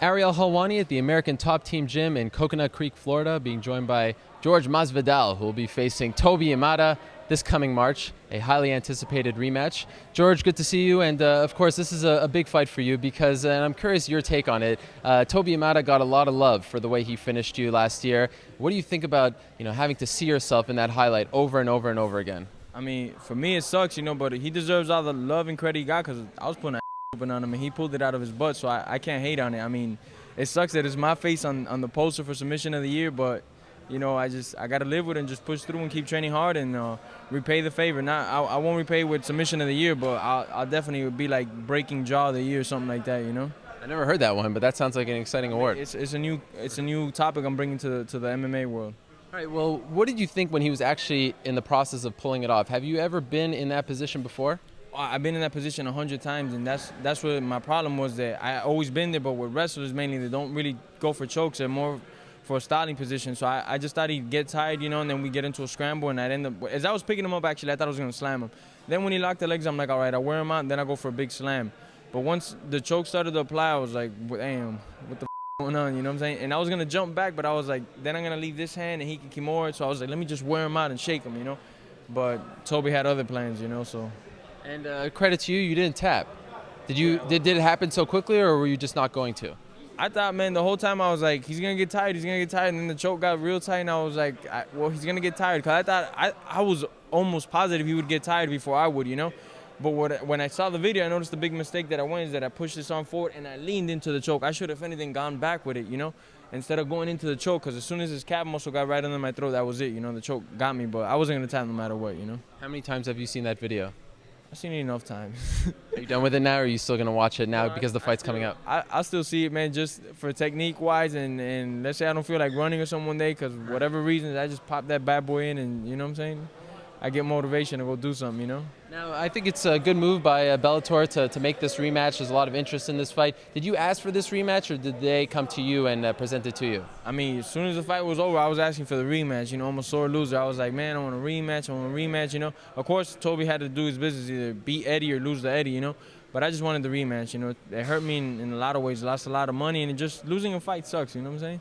Ariel Helwani at the American Top Team Gym in Coconut Creek, Florida, being joined by Jorge Masvidal, who will be facing Toby Amada this coming March, a highly anticipated rematch. George, good to see you, and of course this is a big fight for you because, and I'm curious your take on it, Toby Amada got a lot of love for the way he finished you last year. What do you think about having to see yourself in that highlight over and over and over again? I mean, for me it sucks, but he deserves all the love and credit he got because I was putting open on him and he pulled it out of his butt, so I can't hate on it. I mean, it sucks that it's my face on the poster for submission of the year, but I got to live with it and just push through and keep training hard and repay the favor. I won't repay with submission of the year, but I'll definitely be like breaking jaw of the year or something like that, I never heard that one, but that sounds like an exciting award. It's a new topic I'm bringing to the MMA world. All right, well, what did you think when he was actually in the process of pulling it off? Have you ever been in that position before? I've been in that position 100 times, and that's what my problem was, that I always been there, but with wrestlers mainly, they don't really go for chokes. They're more for a styling position. So I just thought he'd get tired, and then we get into a scramble, and I'd end up, as I was picking him up, actually, I thought I was going to slam him. Then when he locked the legs, I'm like, all right, I wear him out, and then I go for a big slam. But once the choke started to apply, I was like, damn, what the going on, you know what I'm saying? And I was going to jump back, but I was like, then I'm going to leave this hand, and he can Kimura. So I was like, let me just wear him out and shake him, But Toby had other plans, so. And credit to you, you didn't tap. Did it happen so quickly, or were you just not going to? I thought, man, the whole time I was like, he's going to get tired, and then the choke got real tight, and I was like, well, he's going to get tired, because I thought, I was almost positive he would get tired before I would, But when I saw the video, I noticed the big mistake that I went is that I pushed this arm forward, and I leaned into the choke. I should have, if anything, gone back with it, instead of going into the choke, because as soon as his calf muscle got right under my throat, that was it, the choke got me, but I wasn't going to tap no matter what, How many times have you seen that video? I've seen it enough times. Are you done with it now, or are you still going to watch it now because the fight's coming up? I still see it, man, just for technique-wise, and let's say I don't feel like running or something one day because whatever reasons, I just pop that bad boy in and, you know what I'm saying? I get motivation to go do something, Now, I think it's a good move by Bellator to make this rematch. There's a lot of interest in this fight. Did you ask for this rematch, or did they come to you and present it to you? I mean, as soon as the fight was over, I was asking for the rematch. I'm a sore loser. I was like, man, I want a rematch, Of course, Toby had to do his business, either beat Eddie or lose to Eddie, But I just wanted the rematch, It hurt me in a lot of ways. Lost a lot of money, and just losing a fight sucks, you know what I'm saying?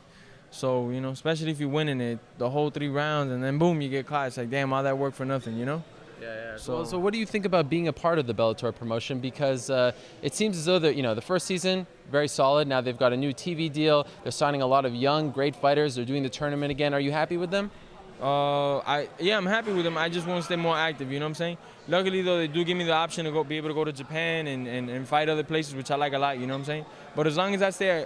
So, especially if you're winning it the whole 3 rounds and then boom, you get caught. It's like, damn, all that work for nothing, Yeah. So what do you think about being a part of the Bellator promotion? Because it seems as though the first season, very solid. Now they've got a new TV deal. They're signing a lot of young, great fighters. They're doing the tournament again. Are you happy with them? I'm happy with them. I just want to stay more active, you know what I'm saying? Luckily, though, they do give me the option to be able to go to Japan and fight other places, which I like a lot, you know what I'm saying? But as long as I stay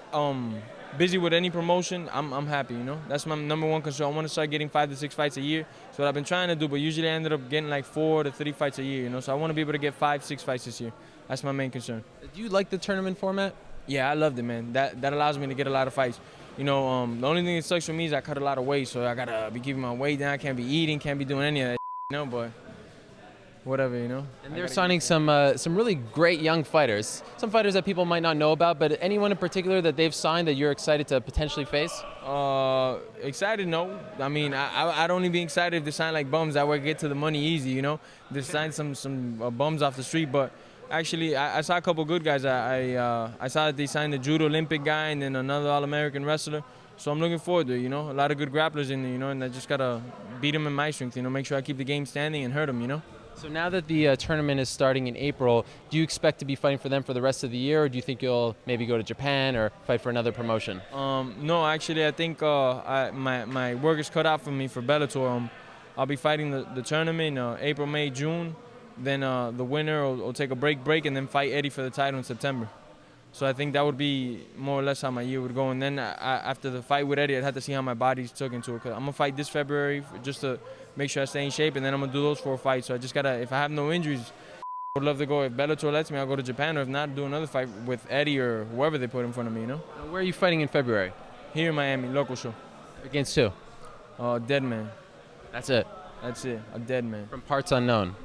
busy with any promotion, I'm happy, That's my number one concern. I want to start getting 5 to 6 fights a year. That's what I've been trying to do, but usually I ended up getting like 4 to 3 fights a year, So I want to be able to get 5, 6 fights this year. That's my main concern. Do you like the tournament format? Yeah, I loved it, man. That allows me to get a lot of fights. The only thing that sucks for me is I cut a lot of weight, so I got to be keeping my weight down. I can't be eating, can't be doing any of that, but whatever, And they're signing some really great young fighters. Some fighters that people might not know about, but anyone in particular that they've signed that you're excited to potentially face? Excited, no. I mean, I'd only be excited if they sign like bums. That way I get to the money easy, They sign some bums off the street, but actually I saw a couple good guys. I saw that they signed the Judo Olympic guy and then another All-American wrestler. So I'm looking forward to it, A lot of good grapplers in there, and I just got to beat them in my strength, Make sure I keep the game standing and hurt them, So now that the tournament is starting in April, do you expect to be fighting for them for the rest of the year, or do you think you'll maybe go to Japan or fight for another promotion? No, actually, I think my work is cut out for me for Bellator. I'll be fighting the tournament April, May, June. Then the winner will take a break, and then fight Eddie for the title in September. So I think that would be more or less how my year would go. And then after the fight with Eddie, I'd have to see how my body's took into it. Cause I'm going to fight this February just to make sure I stay in shape, and then I'm going to do those 4 fights. So I just got to, if I have no injuries, I would love to go. If Bellator lets me, I'll go to Japan, or if not, do another fight with Eddie or whoever they put in front of me, Where are you fighting in February? Here in Miami, local show. Against who? Dead man. That's it? That's it, a dead man. From parts unknown?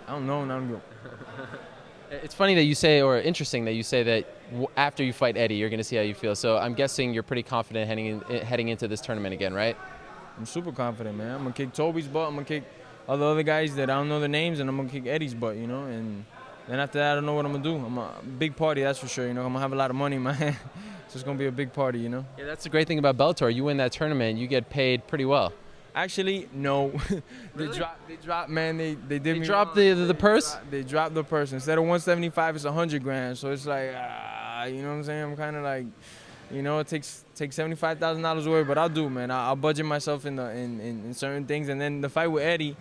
I don't know, not good. It's funny that you say, or interesting that you say that after you fight Eddie, you're going to see how you feel. So I'm guessing you're pretty confident heading into this tournament again, right? I'm super confident, man. I'm going to kick Toby's butt. I'm going to kick all the other guys that I don't know their names, and I'm going to kick Eddie's butt, And Then after that, I don't know what I'm gonna do. I'm a big party, that's for sure. You know, I'm gonna have a lot of money in my hand. So it's gonna be a big party, you know. Yeah, that's the great thing about Bellator. You win that tournament, you get paid pretty well. Actually, no. Really? They dropped, man. They did They me dropped wrong. the purse? They dropped the purse. Instead of 175, it's 100 grand. So it's like, you know what I'm saying? I'm kind of like, you know, it takes $75,000 away, but I'll do, man. I'll budget myself in certain things, and then the fight with Eddie,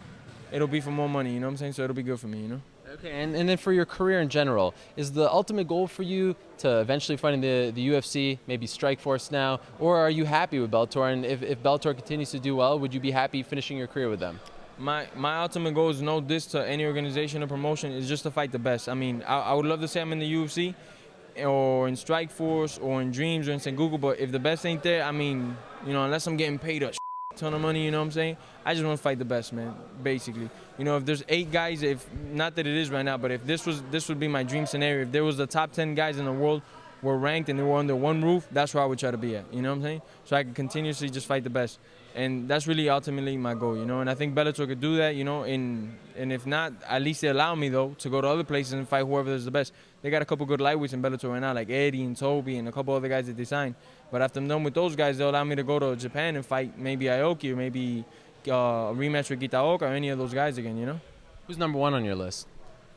it'll be for more money. You know what I'm saying? So it'll be good for me, you know. Okay, and then for your career in general, is the ultimate goal for you to eventually fight in the UFC, maybe Strikeforce now, or are you happy with Bellator? And if Bellator continues to do well, would you be happy finishing your career with them? My ultimate goal is no diss to any organization or promotion, is just to fight the best. I mean, I would love to say I'm in the UFC or in Strikeforce or in Dreams or in Sengoku, but if the best ain't there, I mean, you know, unless I'm getting paid a ton of money, you know what I'm saying? I just want to fight the best, man, basically. You know, if there's 8 guys, if not that it is right now, but if this would be my dream scenario. If there was the top 10 guys in the world were ranked and they were under one roof, that's where I would try to be at, you know what I'm saying? So I can continuously just fight the best. And that's really ultimately my goal, you know? And I think Bellator could do that, you know? And if not, at least they allow me, though, to go to other places and fight whoever is the best. They got a couple good lightweights in Bellator right now, like Eddie and Toby and a couple other guys that they signed. But after I'm done with those guys, they'll allow me to go to Japan and fight maybe Aoki or maybe a rematch with Kitaoka or any of those guys again, you know? Who's number 1 on your list?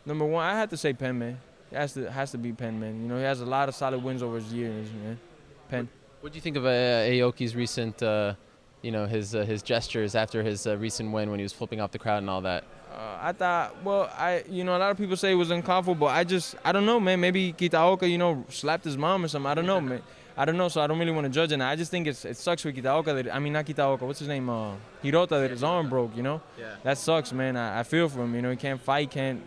Number 1, I have to say Penn, man. It has to be Penn, man. You know, he has a lot of solid wins over his years, man. Penn. What do you think of Aoki's recent, you know, his gestures after his recent win when he was flipping off the crowd and all that? I thought, well, you know, a lot of people say it was uncomfortable, but I don't know, man. Maybe Kitaoka, you know, slapped his mom or something. I don't know, man. I don't know, so I don't really want to judge it. I just think it sucks for Kitaoka. Not Kitaoka. What's his name? Hirota, that his arm broke, you know? Yeah. That sucks, man. I feel for him, you know. He can't fight, can't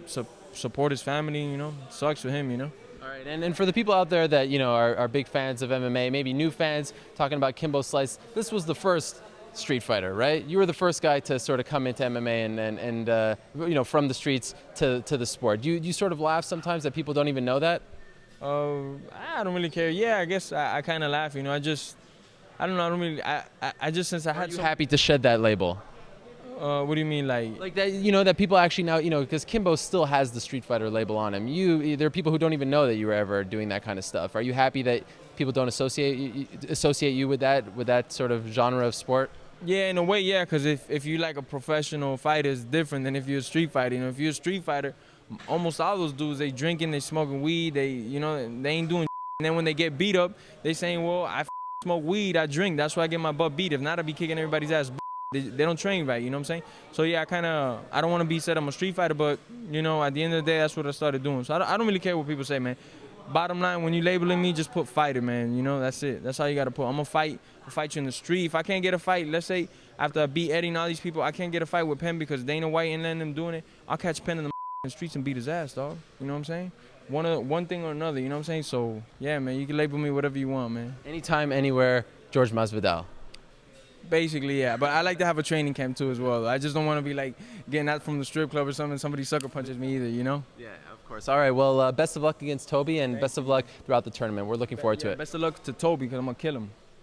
support his family, you know. It sucks for him, you know. All right, and for the people out there that, you know, are big fans of MMA, maybe new fans, talking about Kimbo Slice, this was the first street fighter, right? You were the first guy to sort of come into MMA and you know, from the streets to the sport. You sort of laugh sometimes that people don't even know that? I don't really care. Yeah, I guess I kind of laugh, you know. I don't know. I don't really. I just, since I had. Are you happy to shed that label? What do you mean, like? Like that, you know, that people actually now, you know, because Kimbo still has the Street Fighter label on him. There are people who don't even know that you were ever doing that kind of stuff. Are you happy that people don't associate you with that sort of genre of sport? Yeah, in a way, yeah. Because if you like a professional fighter, it's different than if you're a street fighter. You know, if you're a street fighter, almost all those dudes, they drinking, they smoking weed, they ain't doing. And then when they get beat up, they saying, well, I smoke weed, I drink, that's why I get my butt beat. If not, I'd be kicking everybody's ass. They don't train right, you know what I'm saying? So yeah, I don't want to be said I'm a street fighter, but you know, at the end of the day, that's what I started doing. So I don't really care what people say, man. Bottom line, when you labeling me, just put fighter, man. You know, that's it. That's all you got to put. I'm going to fight. I'll fight you in the street. If I can't get a fight, let's say after I beat Eddie and all these people, I can't get a fight with Penn because Dana White ain't letting them doing it, I'll catch Penn in the streets and beat his ass, dog. You know what I'm saying? One thing or another, you know what I'm saying? So, yeah, man, you can label me whatever you want, man. Anytime, anywhere, Jorge Masvidal. Basically, yeah. But I like to have a training camp, too, as well. I just don't want to be, like, getting out from the strip club or something, somebody sucker punches me either, you know? Yeah, of course. All right, well, best of luck against Toby and best of luck throughout the tournament. We're looking forward to it. Best of luck to Toby because I'm going to kill him.